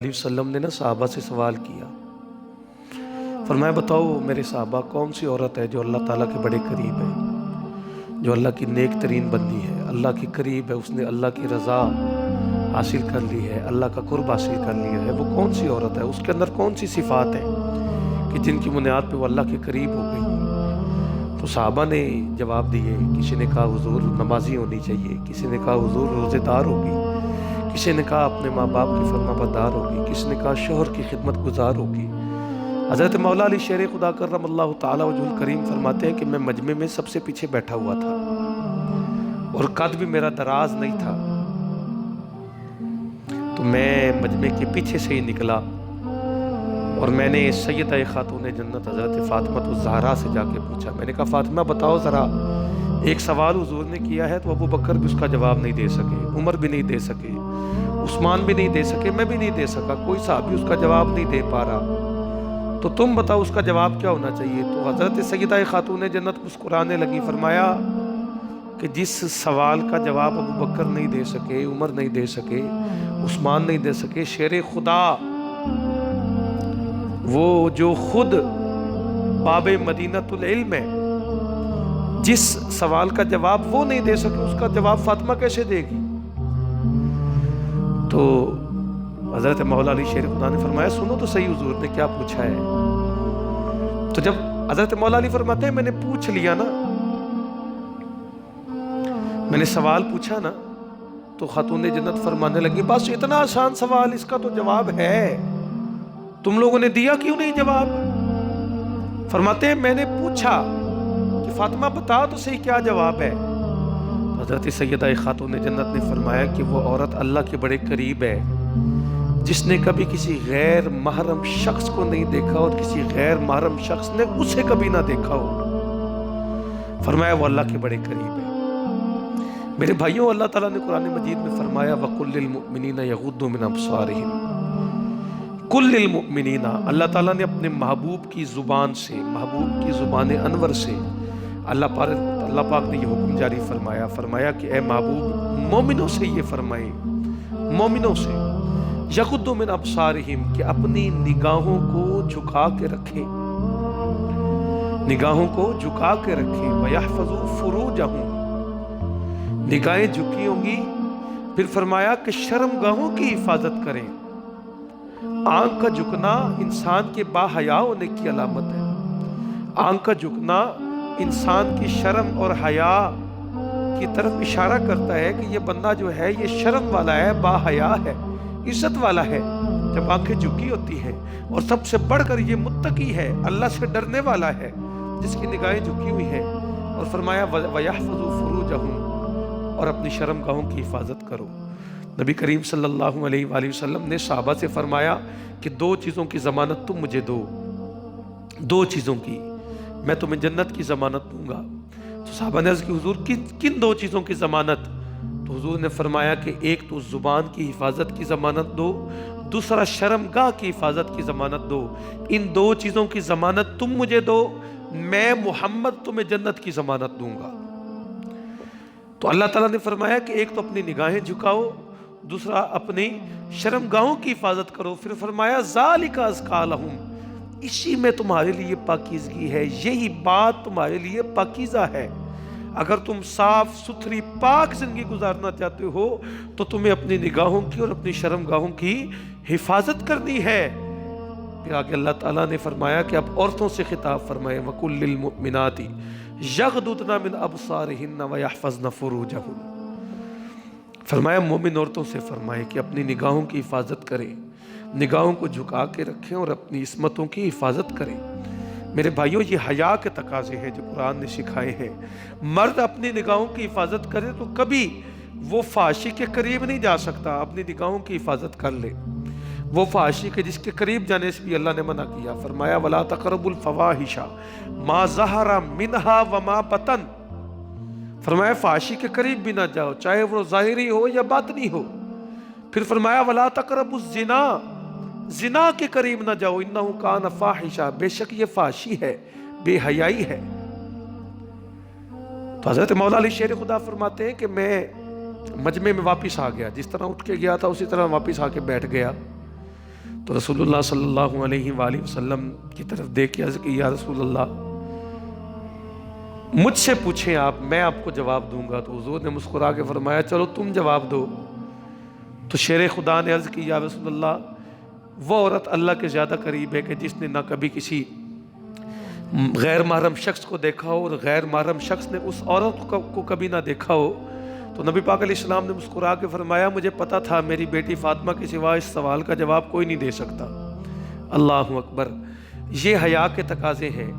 علیہ وسلم نے صحابہ سے سوال کیا، فرمایا بتاؤ میرے صحابہ کون سی عورت ہے جو اللہ تعالیٰ کے بڑے قریب ہے، جو اللہ کی نیک ترین بندی ہے، اللہ کے قریب ہے، اس نے اللہ کی رضا حاصل کر لی ہے، اللہ کا قرب حاصل کر لیا ہے، وہ کون سی عورت ہے، اس کے اندر کون سی صفات ہے کہ جن کی بنیاد پہ وہ اللہ کے قریب ہو گئی؟ تو صحابہ نے جواب دیے، کسی نے کہا حضور نمازی ہونی چاہیے، کسی نے کہا حضور روزے دار ہوگی، کسی نے کہا اپنے ماں باپ کی فرما بردار ہوگی، کسی نے کہا شوہر کی خدمت گزار ہوگی۔ حضرت مولا علی شیر خدا کرم اللہ تعالیٰ وجہ الکریم فرماتے ہیں کہ میں مجمع میں سب سے پیچھے بیٹھا ہوا تھا اور قد بھی میرا دراز نہیں تھا، تو میں مجمع کے پیچھے سے ہی نکلا اور میں نے سیدہ خاتون جنت حضرت فاطمہ الزہرا سے جا کے پوچھا، میں نے کہا فاطمہ بتاؤ ذرا، ایک سوال حضور نے کیا ہے تو ابو بکر بھی اس کا جواب نہیں دے سکے، عمر بھی نہیں دے سکے، عثمان بھی نہیں دے سکے، میں بھی نہیں دے سکا، کوئی صحابی اس کا جواب نہیں دے پا رہا، تو تم بتاؤ اس کا جواب کیا ہونا چاہیے؟ تو حضرت سیدہ خاتون جنت مسکرانے لگی، فرمایا کہ جس سوال کا جواب ابو بکر نہیں دے سکے، عمر نہیں دے سکے، عثمان نہیں دے سکے، شیر خدا وہ جو خود باب مدینۃ العلم ہے، جس سوال کا جواب وہ نہیں دے سکے اس کا جواب فاطمہ کیسے دے گی؟ تو حضرت مولا علی شیر خدا نے فرمایا سنو تو صحیح حضور نے کیا پوچھا ہے۔ تو جب حضرت مولا علی فرماتے ہیں میں نے پوچھ لیا نا، میں نے سوال پوچھا نا، تو خاتون جنت فرمانے لگی بس اتنا آسان سوال، اس کا تو جواب ہے، تم لوگوں نے دیا کیوں نہیں جواب؟ فرماتے ہیں میں نے پوچھا کہ فاطمہ بتا تو صحیح کیا جواب ہے۔ حضرت سیدہ خاتون جنت نے فرمایا کہ وہ عورت اللہ کے بڑے قریب ہے جس نے کبھی کسی غیر محرم شخص کو نہیں دیکھا اور کسی غیر محرم شخص نے اسے کبھی نہ دیکھا ہو، فرمایا وہ اللہ کے بڑے قریب ہے۔ میرے بھائیوں، اللہ تعالیٰ نے قرآن مجید میں فرمایا وَقُلْ لِلْمُؤْمِنِينَ يَغُضُّوا مِنْ أَبْصَارِهِمْ کل للمؤمنین، اللہ تعالیٰ نے اپنے محبوب کی زبان سے، محبوب کی زبان انور سے اللہ پاک نے یہ حکم جاری فرمایا کہ اے محبوب مومنوں سے یہ فرمائے، مومنوں سے یغضوا من ابصارہم کہ اپنی نگاہوں کو جھکا کے رکھیں، نگاہوں کو جھکا کے رکھیں، وَيَحْفَظُوا فُرُوجَهُمْ، نگاہیں جھکی ہوں گی، پھر فرمایا کہ شرمگاہوں کی حفاظت کریں۔ آنکھ کا جھکنا انسان کے با حیا ہونے کی علامت ہے، آنکھ کا جھکنا انسان کی شرم اور حیا کی طرف اشارہ کرتا ہے کہ یہ بندہ جو ہے یہ شرم والا ہے، با حیا ہے، عزت والا ہے۔ جب آنکھیں جھکی ہوتی ہیں، اور سب سے بڑھ کر یہ متقی ہے، اللہ سے ڈرنے والا ہے جس کی نگاہیں جھکی ہوئی ہیں، اور فرمایا وَيَحْفَظُوا فُرُوجَهُمْ، اور اپنی شرمگاہوں کی حفاظت کرو۔ نبی کریم صلی اللہ علیہ وآلہ وسلم نے صحابہ سے فرمایا کہ دو چیزوں کی ضمانت تم مجھے دو، دو چیزوں کی، میں تمہیں جنت کی ضمانت دوں گا۔ تو صحابہ نے عرض کی حضور کن دو چیزوں کی ضمانت؟ تو حضور نے فرمایا کہ ایک تو زبان کی حفاظت کی ضمانت دو، دوسرا شرمگاہ کی حفاظت کی ضمانت دو، ان دو چیزوں کی ضمانت تم مجھے دو، میں محمد تمہیں جنت کی ضمانت دوں گا۔ تو اللہ تعالیٰ نے فرمایا کہ ایک تو اپنی نگاہیں جھکاؤ، دوسرا اپنی شرمگاہوں کی حفاظت کرو، پھر فرمایا ذالک ازکیٰ لہم، اسی میں تمہارے لیے پاکیزگی ہے، یہی بات تمہارے لیے پاکیزہ ہے۔ اگر تم صاف ستھری پاک زندگی گزارنا چاہتے ہو تو تمہیں اپنی نگاہوں کی اور اپنی شرمگاہوں کی حفاظت کرنی ہے۔ پھر آگے اللہ تعالیٰ نے فرمایا کہ اب عورتوں سے خطاب فرمائے وَقُلْ لِلْمُؤْمِنَاتِ یغضضن من ابصارہن ویحفظن فروجہن، فرمایا مومن عورتوں سے فرمائے کہ اپنی نگاہوں کی حفاظت کریں، نگاہوں کو جھکا کے رکھیں اور اپنی عصمتوں کی حفاظت کریں۔ میرے بھائیوں، یہ حیا کے تقاضے ہیں جو قرآن نے سکھائے ہیں۔ مرد اپنی نگاہوں کی حفاظت کرے تو کبھی وہ فحاشی کے قریب نہیں جا سکتا، اپنی نگاہوں کی حفاظت کر لے۔ وہ فحاشی کے جس کے قریب جانے سے بھی اللہ نے منع کیا، فرمایا وَلَا تَقْرَبُوا الْفَوَاحِشَ مَا ظَهَرَ مِنْهَا وَمَا بَطَنَ، فرمایا فحاشی کے قریب بھی نہ جاؤ، چاہے وہ ظاہری ہو یا باطنی ہو۔ پھر فرمایا وَلَا تَقْرَبُوا الزِّنَا، زنا کے قریب نہ جاؤ، اِنَّهُ كَانَ فَاحِشًا، بے شک یہ فحاشی ہے، بے حیائی ہے۔ تو حضرت مولا علی شیر خدا فرماتے ہیں کہ میں مجمع میں واپس آ گیا، جس طرح اٹھ کے گیا تھا اسی طرح واپس آ کے بیٹھ گیا۔ تو رسول اللہ صلی اللہ علیہ وآلہ وسلم کی طرف دیکھ کے عرض کی یا رسول اللہ مجھ سے پوچھیں آپ، میں آپ کو جواب دوں گا۔ تو حضور نے مسکرا کے فرمایا چلو تم جواب دو۔ تو شیر خدا نے عرض کی یا رسول اللہ وہ عورت اللہ کے زیادہ قریب ہے کہ جس نے نہ کبھی کسی غیر محرم شخص کو دیکھا ہو اور غیر محرم شخص نے اس عورت کو کبھی نہ دیکھا ہو۔ تو نبی پاک علیہ السلام نے مسکرا کے فرمایا مجھے پتا تھا میری بیٹی فاطمہ کے سوا اس سوال کا جواب کوئی نہیں دے سکتا۔ اللہ اکبر، یہ حیا کے تقاضے ہیں،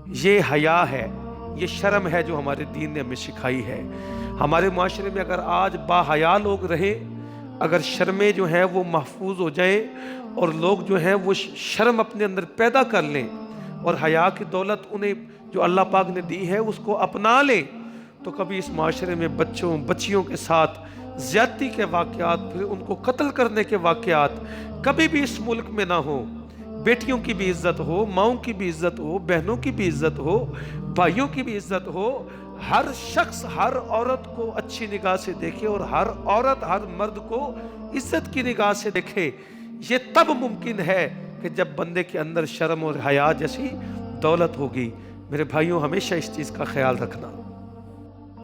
یہ حیا ہے، یہ شرم ہے جو ہمارے دین نے ہمیں سکھائی ہے۔ ہمارے معاشرے میں اگر آج با حیا لوگ رہیں، اگر شرمیں جو ہیں وہ محفوظ ہو جائیں اور لوگ جو ہیں وہ شرم اپنے اندر پیدا کر لیں اور حیا کی دولت انہیں جو اللہ پاک نے دی ہے اس کو اپنا لیں، تو کبھی اس معاشرے میں بچوں بچیوں کے ساتھ زیادتی کے واقعات، پھر ان کو قتل کرنے کے واقعات کبھی بھی اس ملک میں نہ ہوں۔ بیٹیوں کی بھی عزت ہو، ماؤں کی بھی عزت ہو، بہنوں کی بھی عزت ہو، بھائیوں کی بھی عزت ہو، ہر شخص ہر عورت کو اچھی نگاہ سے دیکھے اور ہر عورت ہر مرد کو عزت کی نگاہ سے دیکھے۔ یہ تب ممکن ہے کہ جب بندے کے اندر شرم اور حیا جیسی دولت ہوگی۔ میرے بھائیوں ہمیشہ اس چیز کا خیال رکھنا۔